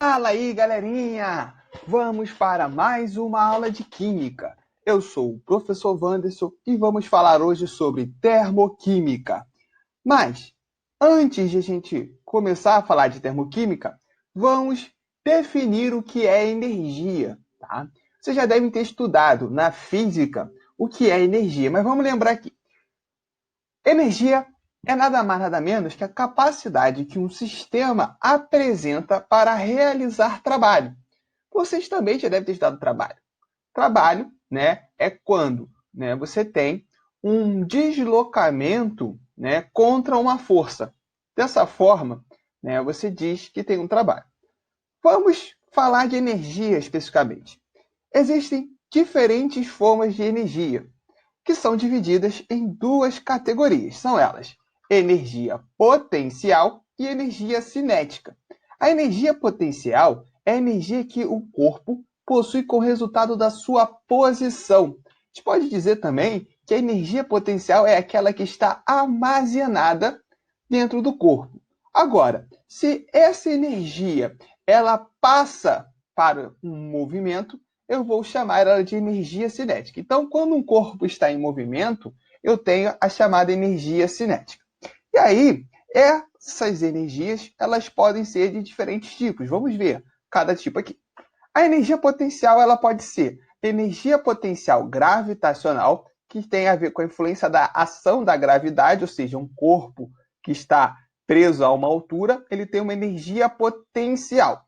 Fala aí, galerinha! Vamos para mais uma aula de Química. Eu sou o professor Wanderson e vamos falar hoje sobre termoquímica. Mas, antes de a gente começar a falar de termoquímica, vamos definir o que é energia, tá? Vocês já devem ter estudado na física o que é energia, mas vamos lembrar aqui. Energia é nada mais nada menos que a capacidade que um sistema apresenta para realizar trabalho. Vocês também já devem ter estudado trabalho. Trabalho, né, é quando, né, você tem um deslocamento, né, contra uma força. Dessa forma, né, você diz que tem um trabalho. Vamos falar de energia especificamente. Existem diferentes formas de energia, que são divididas em duas categorias. São elas: energia potencial e energia cinética. A energia potencial é a energia que o corpo possui como resultado da sua posição. A gente pode dizer também que a energia potencial é aquela que está armazenada dentro do corpo. Agora, se essa energia ela passa para um movimento, eu vou chamar ela de energia cinética. Então, quando um corpo está em movimento, eu tenho a chamada energia cinética. E aí, essas energias, elas podem ser de diferentes tipos. Vamos ver cada tipo aqui. A energia potencial, ela pode ser energia potencial gravitacional, que tem a ver com a influência da ação da gravidade, ou seja, um corpo que está preso a uma altura, ele tem uma energia potencial.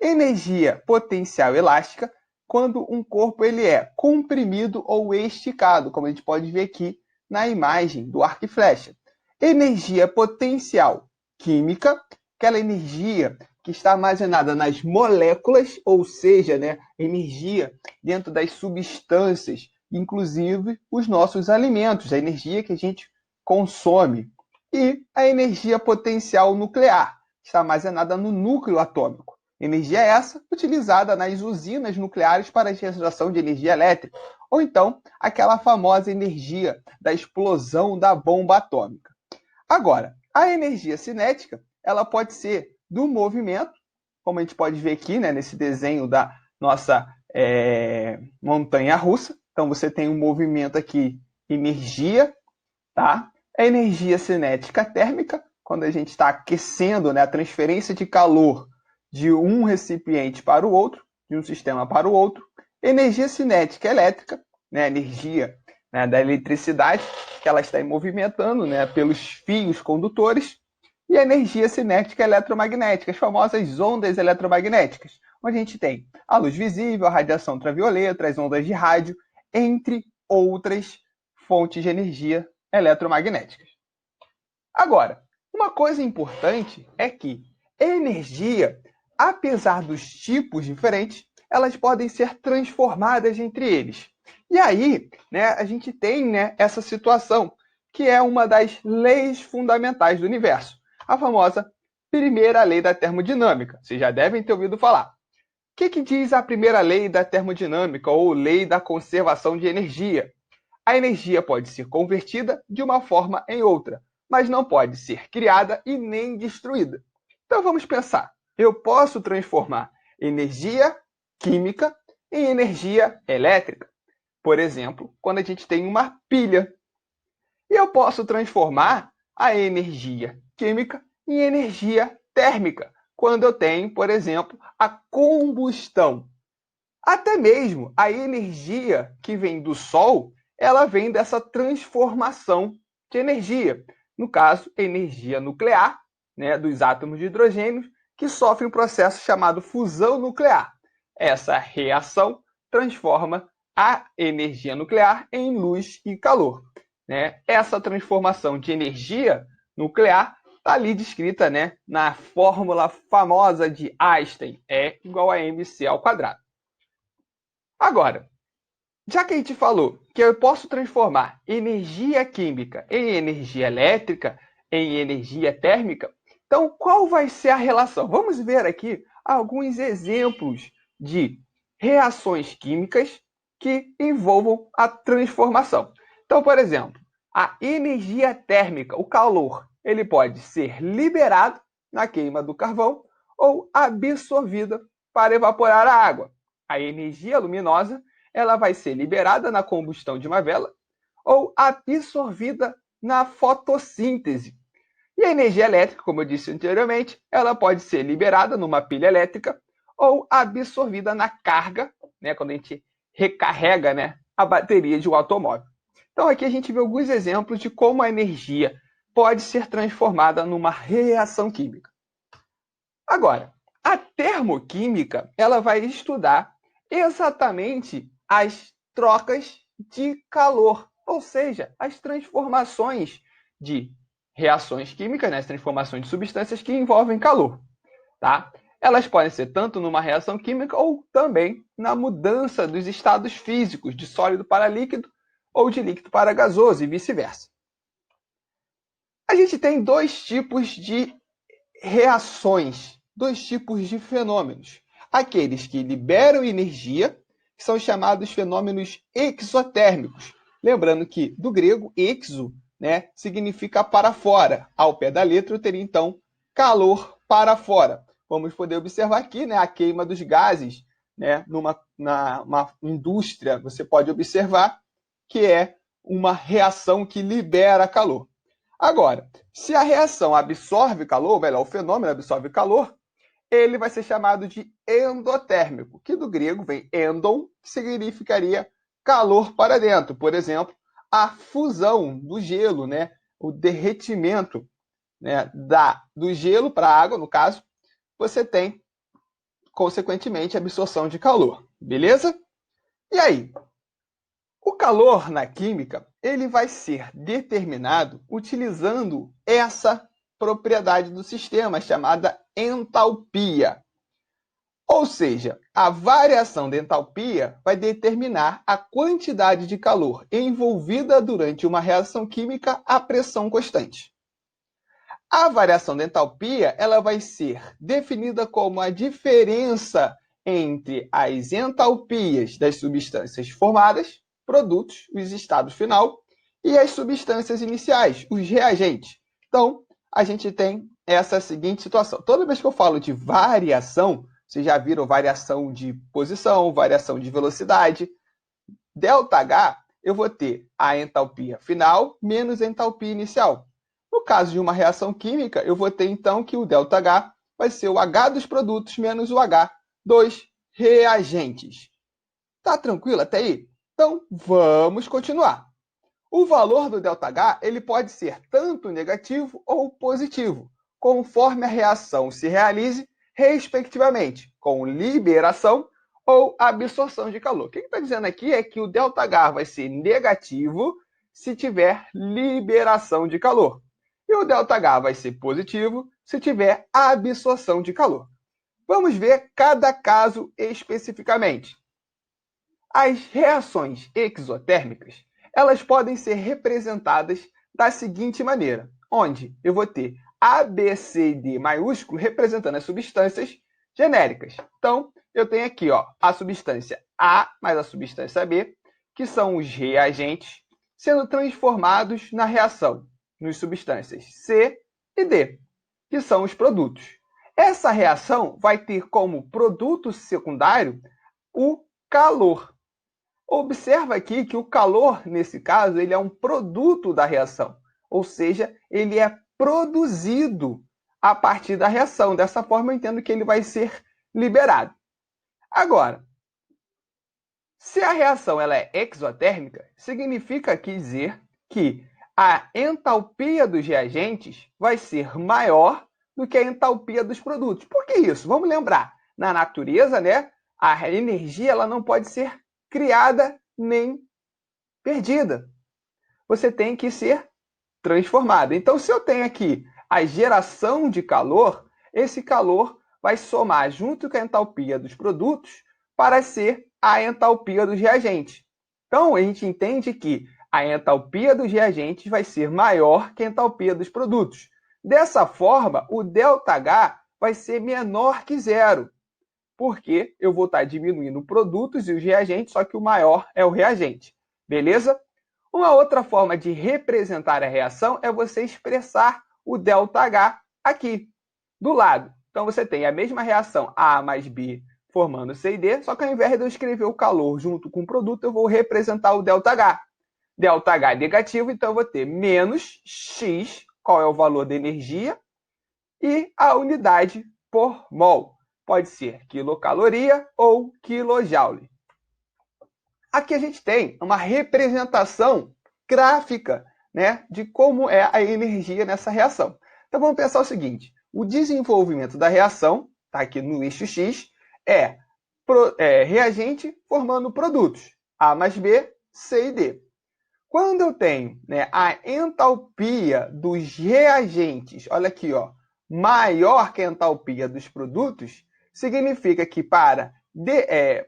Energia potencial elástica, quando um corpo ele é comprimido ou esticado, como a gente pode ver aqui na imagem do arco e flecha. Energia potencial química, aquela energia que está armazenada nas moléculas, ou seja, né, energia dentro das substâncias, inclusive os nossos alimentos, a energia que a gente consome. E a energia potencial nuclear, que está armazenada no núcleo atômico. Energia essa utilizada nas usinas nucleares para a geração de energia elétrica, ou então aquela famosa energia da explosão da bomba atômica. Agora, a energia cinética, ela pode ser do movimento, como a gente pode ver aqui, né, nesse desenho da nossa montanha russa. Então, você tem um movimento aqui, energia, tá? A energia cinética térmica, quando a gente está aquecendo, né, a transferência de calor de um recipiente para o outro, de um sistema para o outro. Energia cinética elétrica, né, energia, né, da eletricidade, que ela está movimentando, né, pelos fios condutores. E a energia cinética eletromagnética, as famosas ondas eletromagnéticas, onde a gente tem a luz visível, a radiação ultravioleta, as ondas de rádio, entre outras fontes de energia eletromagnéticas. Agora, uma coisa importante é que energia, apesar dos tipos diferentes, elas podem ser transformadas entre eles. E aí, né, a gente tem, né, essa situação, que é uma das leis fundamentais do universo, a famosa primeira lei da termodinâmica. Vocês já devem ter ouvido falar. O que diz a primeira lei da termodinâmica ou lei da conservação de energia? A energia pode ser convertida de uma forma em outra, mas não pode ser criada e nem destruída. Então vamos pensar. Eu posso transformar energia química em energia elétrica. Por exemplo, quando a gente tem uma pilha. E eu posso transformar a energia química em energia térmica, quando eu tenho, por exemplo, a combustão. Até mesmo a energia que vem do Sol, ela vem dessa transformação de energia. No caso, energia nuclear, né, dos átomos de hidrogênio, que sofre um processo chamado fusão nuclear. Essa reação transforma a energia nuclear em luz e calor. Né? Essa transformação de energia nuclear está ali descrita, né, na fórmula famosa de Einstein, E igual a mc ao quadrado. Agora, já que a gente falou que eu posso transformar energia química em energia elétrica, em energia térmica, então qual vai ser a relação? Vamos ver aqui alguns exemplos de reações químicas que envolvam a transformação. Então, por exemplo, a energia térmica, o calor, ele pode ser liberado na queima do carvão ou absorvida para evaporar a água. A energia luminosa ela vai ser liberada na combustão de uma vela ou absorvida na fotossíntese. E a energia elétrica, como eu disse anteriormente, ela pode ser liberada numa pilha elétrica ou absorvida na carga, né, quando a gente recarrega, né, a bateria de um automóvel. Então aqui a gente vê alguns exemplos de como a energia pode ser transformada numa reação química. Agora, a termoquímica ela vai estudar exatamente as trocas de calor, ou seja, as transformações de reações químicas, né, as transformações de substâncias que envolvem calor. Tá? Elas podem ser tanto numa reação química ou também na mudança dos estados físicos, de sólido para líquido ou de líquido para gasoso e vice-versa. A gente tem dois tipos de reações, dois tipos de fenômenos. Aqueles que liberam energia, que são chamados fenômenos exotérmicos. Lembrando que, do grego, exo, né, significa para fora. Ao pé da letra, eu teria, então, calor para fora. Vamos poder observar aqui, né, a queima dos gases, né, numa indústria, você pode observar que é uma reação que libera calor. Agora, se a reação absorve calor, melhor, o fenômeno absorve calor, ele vai ser chamado de endotérmico, que do grego vem endon, que significaria calor para dentro. Por exemplo, a fusão do gelo, né? O derretimento, né? Do gelo para a água, no caso, você tem, consequentemente, absorção de calor. Beleza? E aí? O calor na química ele vai ser determinado utilizando essa propriedade do sistema chamada entalpia. Ou seja, a variação da entalpia vai determinar a quantidade de calor envolvida durante uma reação química a pressão constante. A variação da entalpia ela vai ser definida como a diferença entre as entalpias das substâncias formadas, produtos, os estados final, e as substâncias iniciais, os reagentes. Então, a gente tem essa seguinte situação. Toda vez que eu falo de variação, vocês já viram variação de posição, variação de velocidade. ΔH, eu vou ter a entalpia final menos a entalpia inicial. No caso de uma reação química, eu vou ter então que o ΔH vai ser o H dos produtos menos o H dos reagentes. Tá tranquilo até aí? Então, vamos continuar. O valor do ΔH ele pode ser tanto negativo ou positivo, conforme a reação se realize, respectivamente, com liberação ou absorção de calor. O que está dizendo aqui é que o ΔH vai ser negativo se tiver liberação de calor. E o ΔH vai ser positivo se tiver absorção de calor. Vamos ver cada caso especificamente. As reações exotérmicas, elas podem ser representadas da seguinte maneira, onde eu vou ter A, B, C e D maiúsculo representando as substâncias genéricas. Então, eu tenho aqui a substância A mais a substância B, que são os reagentes, sendo transformados na reação nas substâncias C e D, que são os produtos. Essa reação vai ter como produto secundário o calor. Observa aqui que o calor, nesse caso, ele é um produto da reação, ou seja, ele é produzido a partir da reação. Dessa forma, eu entendo que ele vai ser liberado. Agora, se a reação ela é exotérmica, significa dizer que a entalpia dos reagentes vai ser maior do que a entalpia dos produtos. Por que isso? Vamos lembrar, na natureza, né, a energia ela não pode ser criada nem perdida. Você tem que ser transformada. Então, se eu tenho aqui a geração de calor, esse calor vai somar junto com a entalpia dos produtos para ser a entalpia dos reagentes. Então, a gente entende que a entalpia dos reagentes vai ser maior que a entalpia dos produtos. Dessa forma, o ΔH vai ser menor que zero, porque eu vou estar diminuindo produtos e os reagentes, só que o maior é o reagente. Beleza? Uma outra forma de representar a reação é você expressar o ΔH aqui, do lado. Então, você tem a mesma reação A mais B formando C e D, só que ao invés de eu escrever o calor junto com o produto, eu vou representar o ΔH. ΔH é negativo, então eu vou ter menos X, qual é o valor da energia, e a unidade por mol. Pode ser quilocaloria ou quilojoule. Aqui a gente tem uma representação gráfica, né, de como é a energia nessa reação. Então vamos pensar o seguinte: o desenvolvimento da reação, tá aqui no eixo X, é reagente formando produtos, A mais B, C e D. Quando eu tenho, né, a entalpia dos reagentes, olha aqui, ó, maior que a entalpia dos produtos, significa que para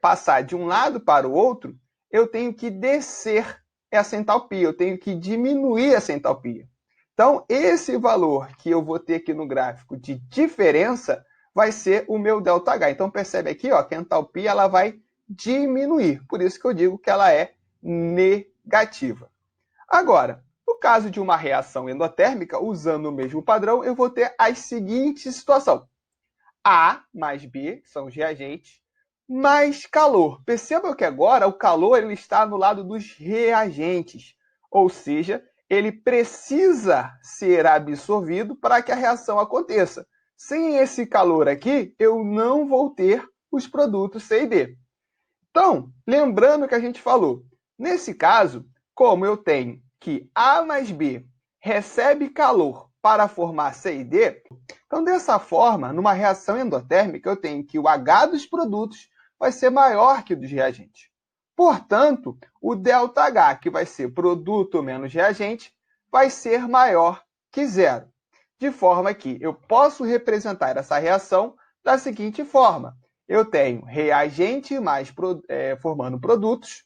passar de um lado para o outro, eu tenho que descer essa entalpia, eu tenho que diminuir essa entalpia. Então, esse valor que eu vou ter aqui no gráfico de diferença vai ser o meu ΔH. Então, percebe aqui, ó, que a entalpia ela vai diminuir. Por isso que eu digo que ela é negativa. Agora, no caso de uma reação endotérmica, usando o mesmo padrão, eu vou ter a seguinte situação. A mais B, que são os reagentes, mais calor. Percebam que agora o calor ele está no lado dos reagentes, ou seja, ele precisa ser absorvido para que a reação aconteça. Sem esse calor aqui, eu não vou ter os produtos C e D. Então, lembrando que a gente falou, nesse caso, como eu tenho que A mais B recebe calor para formar C e D, então dessa forma, numa reação endotérmica, eu tenho que o H dos produtos vai ser maior que o dos reagentes. Portanto, o ΔH, que vai ser produto menos reagente, vai ser maior que zero. De forma que eu posso representar essa reação da seguinte forma. Eu tenho reagente mais formando produtos,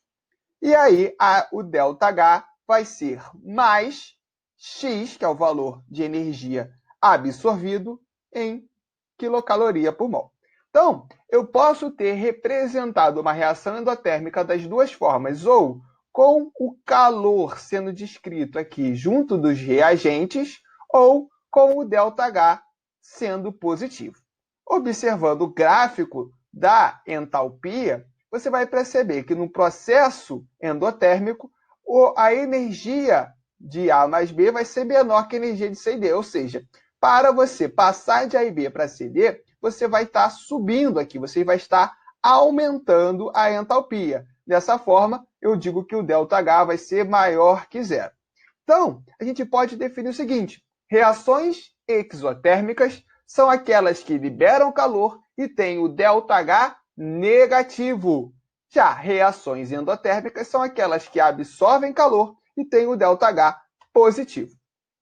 e aí o ΔH vai ser mais X, que é o valor de energia absorvido, em quilocaloria por mol. Então, eu posso ter representado uma reação endotérmica das duas formas, ou com o calor sendo descrito aqui junto dos reagentes, ou com o ΔH sendo positivo. Observando o gráfico da entalpia, você vai perceber que no processo endotérmico, a energia de A mais B vai ser menor que a energia de C e D. Ou seja, para você passar de A e B para C e D, você vai estar subindo aqui, você vai estar aumentando a entalpia. Dessa forma, eu digo que o ΔH vai ser maior que zero. Então, a gente pode definir o seguinte: reações exotérmicas são aquelas que liberam calor e têm o ΔH negativo. Já reações endotérmicas são aquelas que absorvem calor e têm o ΔH positivo.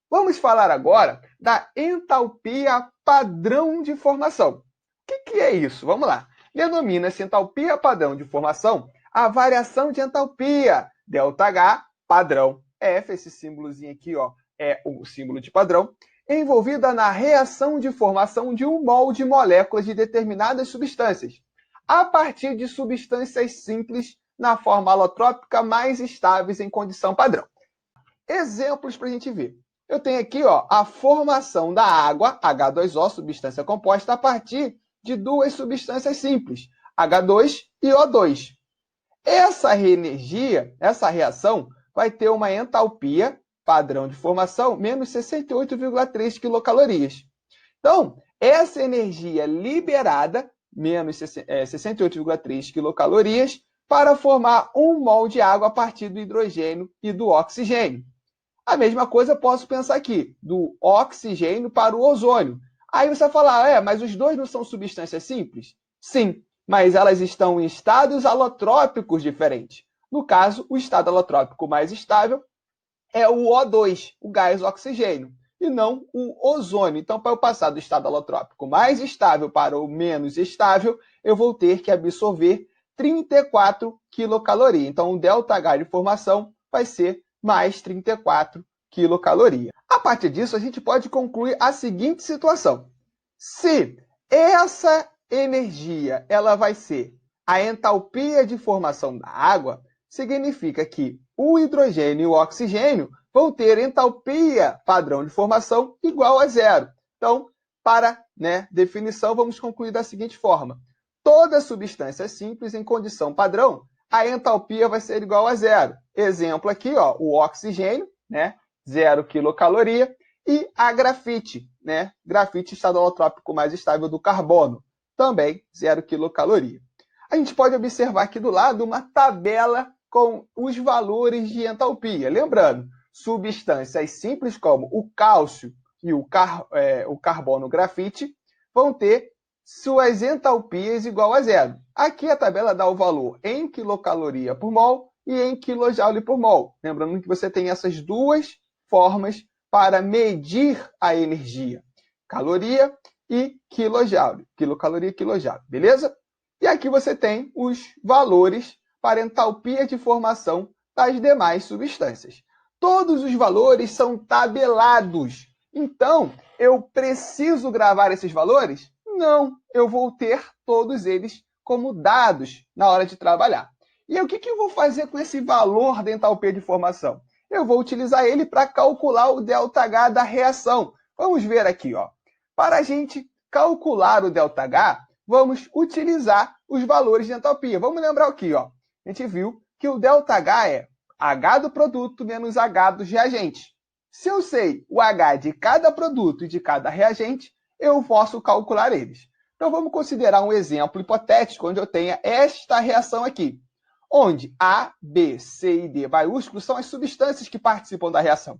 Vamos falar agora da entalpia padrão de formação. O que é isso? Vamos lá. Denomina-se entalpia padrão de formação a variação de entalpia, ΔH padrão F, esse símbolozinho aqui, ó, é o símbolo de padrão, envolvida na reação de formação de um mol de moléculas de determinadas substâncias, a partir de substâncias simples na forma alotrópica mais estáveis em condição padrão. Exemplos para a gente ver. Eu tenho aqui, ó, a formação da água, H2O, substância composta, a partir de duas substâncias simples, H2 e O2. Essa energia, essa reação, vai ter uma entalpia padrão de formação menos 68,3 quilocalorias. Então, essa energia liberada, menos 68,3 quilocalorias, para formar um mol de água a partir do hidrogênio e do oxigênio. A mesma coisa eu posso pensar aqui, do oxigênio para o ozônio. Aí você vai falar, mas os dois não são substâncias simples? Sim, mas elas estão em estados alotrópicos diferentes. No caso, o estado alotrópico mais estável é o O2, o gás oxigênio, e não o ozônio. Então, para eu passar do estado alotrópico mais estável para o menos estável, eu vou ter que absorver 34 quilocalorias. Então, o ΔH de formação vai ser mais 34 quilocalorias. A partir disso, a gente pode concluir a seguinte situação. Se essa energia ela vai ser a entalpia de formação da água, significa que o hidrogênio e o oxigênio vão ter entalpia padrão de formação igual a zero. Então, para né, definição, vamos concluir da seguinte forma. Toda substância simples em condição padrão, a entalpia vai ser igual a zero. Exemplo aqui, ó, o oxigênio, né, 0 quilocaloria, e a grafite, né, grafite estado alotrópico mais estável do carbono, também 0 quilocaloria. A gente pode observar aqui do lado uma tabela com os valores de entalpia. Lembrando, substâncias simples como o cálcio e o carbono grafite vão ter suas entalpias igual a zero. Aqui a tabela dá o valor em quilocaloria por mol e em quilojoule por mol. Lembrando que você tem essas duas formas para medir a energia. Caloria e quilojoule. Quilocaloria e quilojoule, beleza? E aqui você tem os valores para entalpia de formação das demais substâncias. Todos os valores são tabelados. Então, eu preciso gravar esses valores? Não, eu vou ter todos eles como dados na hora de trabalhar. E o que eu vou fazer com esse valor da entalpia de formação? Eu vou utilizar ele para calcular o ΔH da reação. Vamos ver aqui, ó. Para a gente calcular o ΔH, vamos utilizar os valores de entalpia. Vamos lembrar aqui, ó. A gente viu que o ΔH é H do produto menos H dos reagentes. Se eu sei o H de cada produto e de cada reagente, eu posso calcular eles. Então, vamos considerar um exemplo hipotético onde eu tenha esta reação aqui, onde A, B, C e D maiúsculos são as substâncias que participam da reação.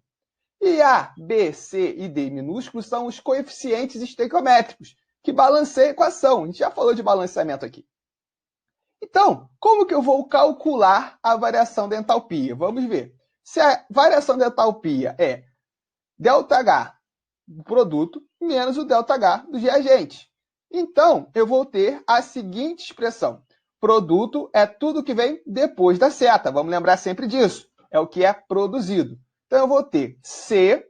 E A, B, C e D minúsculos são os coeficientes estequiométricos, que balanceiam a equação. A gente já falou de balanceamento aqui. Então, como que eu vou calcular a variação da entalpia? Vamos ver. Se a variação da entalpia é ΔH do produto menos o ΔH dos reagentes. Então, eu vou ter a seguinte expressão. Produto é tudo que vem depois da seta. Vamos lembrar sempre disso. É o que é produzido. Então, eu vou ter C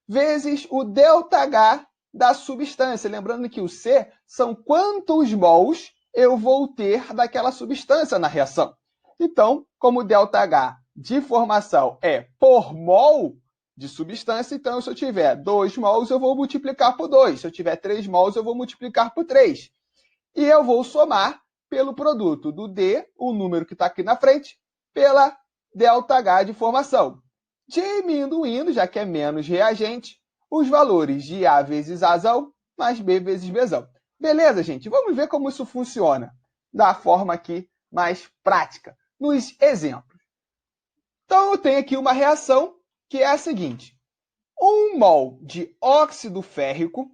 vezes o ΔH da substância. Lembrando que o C são quantos mols eu vou ter daquela substância na reação. Então, como o ΔH de formação é por mol de substância, então, se eu tiver 2 mols, eu vou multiplicar por 2. Se eu tiver 3 mols, eu vou multiplicar por 3. E eu vou somar pelo produto do D, o número que está aqui na frente, pela ΔH de formação. Diminuindo, já que é menos reagente, os valores de A vezes Azão mais B vezes Bzão. Beleza, gente? Vamos ver como isso funciona da forma aqui mais prática, nos exemplos. Então, eu tenho aqui uma reação que é a seguinte. 1 mol de óxido férrico,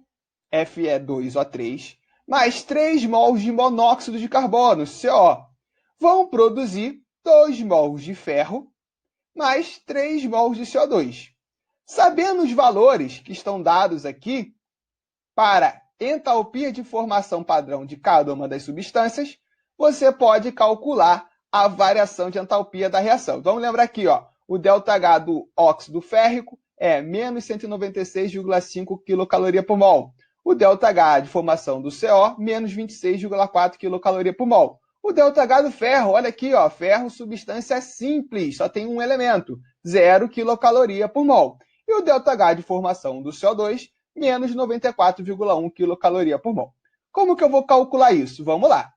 Fe2O3, mais 3 mols de monóxido de carbono, CO, vão produzir 2 mols de ferro mais 3 mols de CO2. Sabendo os valores que estão dados aqui para entalpia de formação padrão de cada uma das substâncias, você pode calcular a variação de entalpia da reação. Vamos lembrar aqui, ó, o ΔH do óxido férrico é menos 196,5 quilocaloria por mol. O ΔH de formação do CO, menos 26,4 quilocaloria por mol. O ΔH do ferro, olha aqui, ó, ferro, substância simples, só tem um elemento, 0 quilocaloria por mol. E o ΔH de formação do CO2, menos 94,1 quilocaloria por mol. Como que eu vou calcular isso? Vamos lá.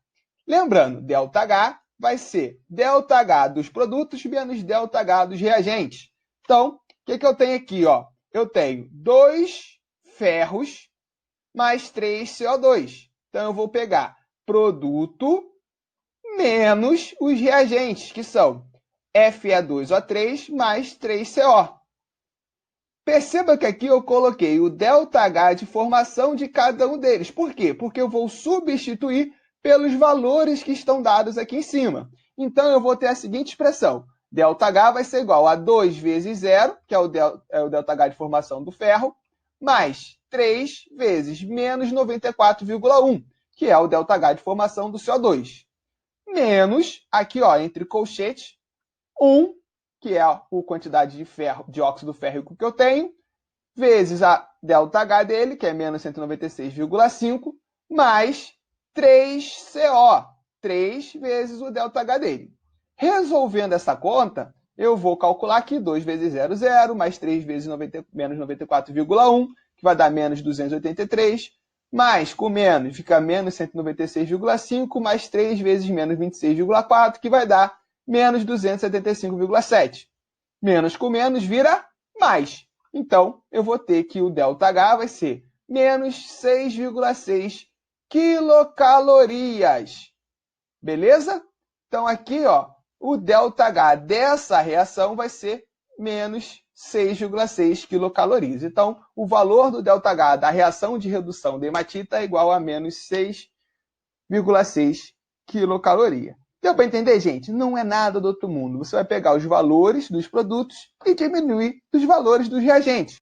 Lembrando, ΔH vai ser ΔH dos produtos menos ΔH dos reagentes. Então, o que eu tenho aqui? Ó? Eu tenho 2 ferros mais 3 CO2. Então, eu vou pegar produto menos os reagentes, que são Fe2O3 mais 3CO. Perceba que aqui eu coloquei o ΔH de formação de cada um deles. Por quê? Porque eu vou substituir pelos valores que estão dados aqui em cima. Então, eu vou ter a seguinte expressão. ΔH vai ser igual a 2 vezes 0, que é o ΔH de formação do ferro, mais 3 vezes menos 94,1, que é o ΔH de formação do CO2. Menos, aqui ó, entre colchetes, 1, que é a quantidade de ferro, de óxido férrico que eu tenho, vezes a ΔH dele, que é menos 196,5, mais 3CO, 3 vezes o ΔH dele. Resolvendo essa conta, eu vou calcular aqui 2 vezes 0, 0, mais 3 vezes menos 94,1, que vai dar menos 283, mais com menos fica menos 196,5, mais 3 vezes menos 26,4, que vai dar menos 275,7. Menos com menos vira mais. Então, eu vou ter que o ΔH vai ser menos 6,6 quilocalorias. Beleza? Então, aqui, ó, o ΔH dessa reação vai ser menos 6,6 quilocalorias. Então, o valor do ΔH da reação de redução de hematita é igual a menos 6,6 quilocaloria. Deu para entender, gente? Não é nada do outro mundo. Você vai pegar os valores dos produtos e diminuir os valores dos reagentes.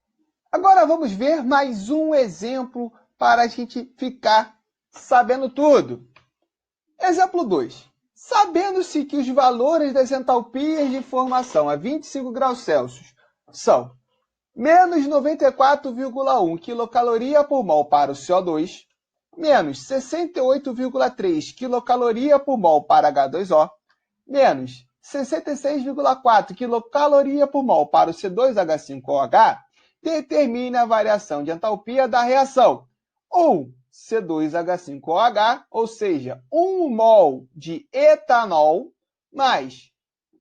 Agora vamos ver mais um exemplo para a gente ficar sabendo tudo. Exemplo 2. Sabendo-se que os valores das entalpias de formação a 25 graus Celsius são menos 94,1 quilocaloria por mol para o CO2, menos 68,3 quilocaloria por mol para H2O, menos 66,4 quilocaloria por mol para o C2H5OH, determine a variação de entalpia da reação. C2H5OH, ou seja, 1 mol de etanol mais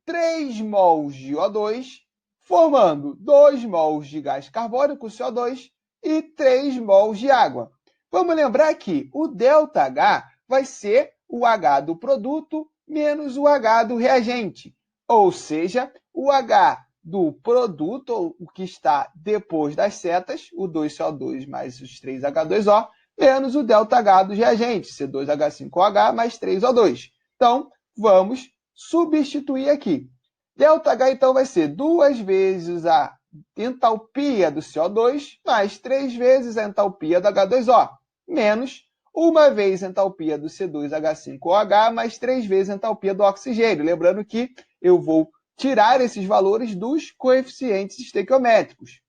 3 mols de O2, formando 2 mols de gás carbônico, CO2, e 3 mols de água. Vamos lembrar que o ΔH vai ser o H do produto menos o H do reagente, ou seja, o H do produto, o que está depois das setas, o 2CO2 mais os 3H2O, menos o ΔH dos reagentes, C2H5OH mais 3O2. Então, vamos substituir aqui. ΔH, então, vai ser 2 vezes a entalpia do CO2 mais 3 vezes a entalpia do H2O, menos 1 vez a entalpia do C2H5OH mais 3 vezes a entalpia do oxigênio. Lembrando que eu vou tirar esses valores dos coeficientes estequiométricos.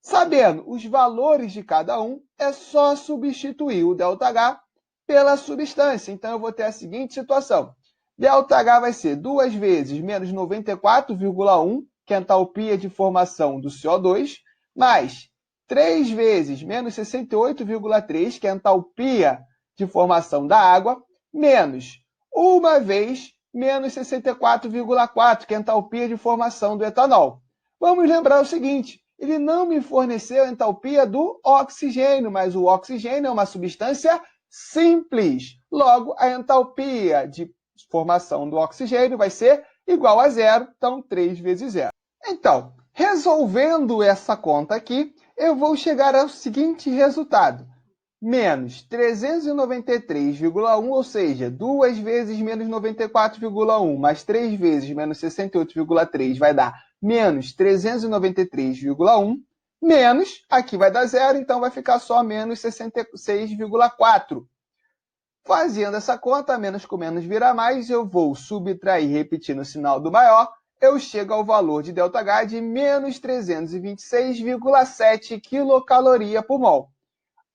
Sabendo os valores de cada um, é só substituir o ΔH pela substância. Então, eu vou ter a seguinte situação. ΔH vai ser 2 vezes menos 94,1, que é a entalpia de formação do CO2, mais 3 vezes menos 68,3, que é a entalpia de formação da água, menos 1 vez menos 64,4, que é a entalpia de formação do etanol. Vamos lembrar o seguinte, ele não me forneceu a entalpia do oxigênio, mas o oxigênio é uma substância simples. Logo, a entalpia de formação do oxigênio vai ser igual a zero, então 3 vezes zero. Então, resolvendo essa conta aqui, eu vou chegar ao seguinte resultado. Menos 393,1, ou seja, 2 vezes menos 94,1 mais 3 vezes menos 68,3 vai dar menos 393,1, menos, aqui vai dar zero, então vai ficar só menos 66,4. Fazendo essa conta, menos com menos vira mais, eu vou subtrair repetindo o sinal do maior, eu chego ao valor de ΔH de menos 326,7 quilocaloria por mol.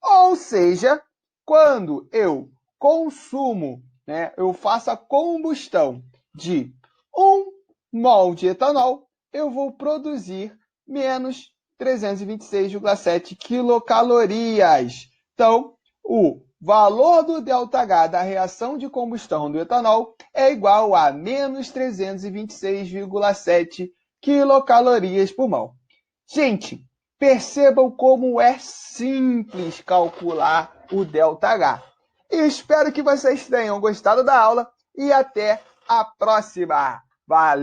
Ou seja, quando eu consumo, eu faço a combustão de 1 mol de etanol, eu vou produzir menos 326,7 quilocalorias. Então, o valor do ΔH da reação de combustão do etanol é igual a menos 326,7 quilocalorias por mol. Gente, percebam como é simples calcular o ΔH. E espero que vocês tenham gostado da aula e até a próxima. Valeu!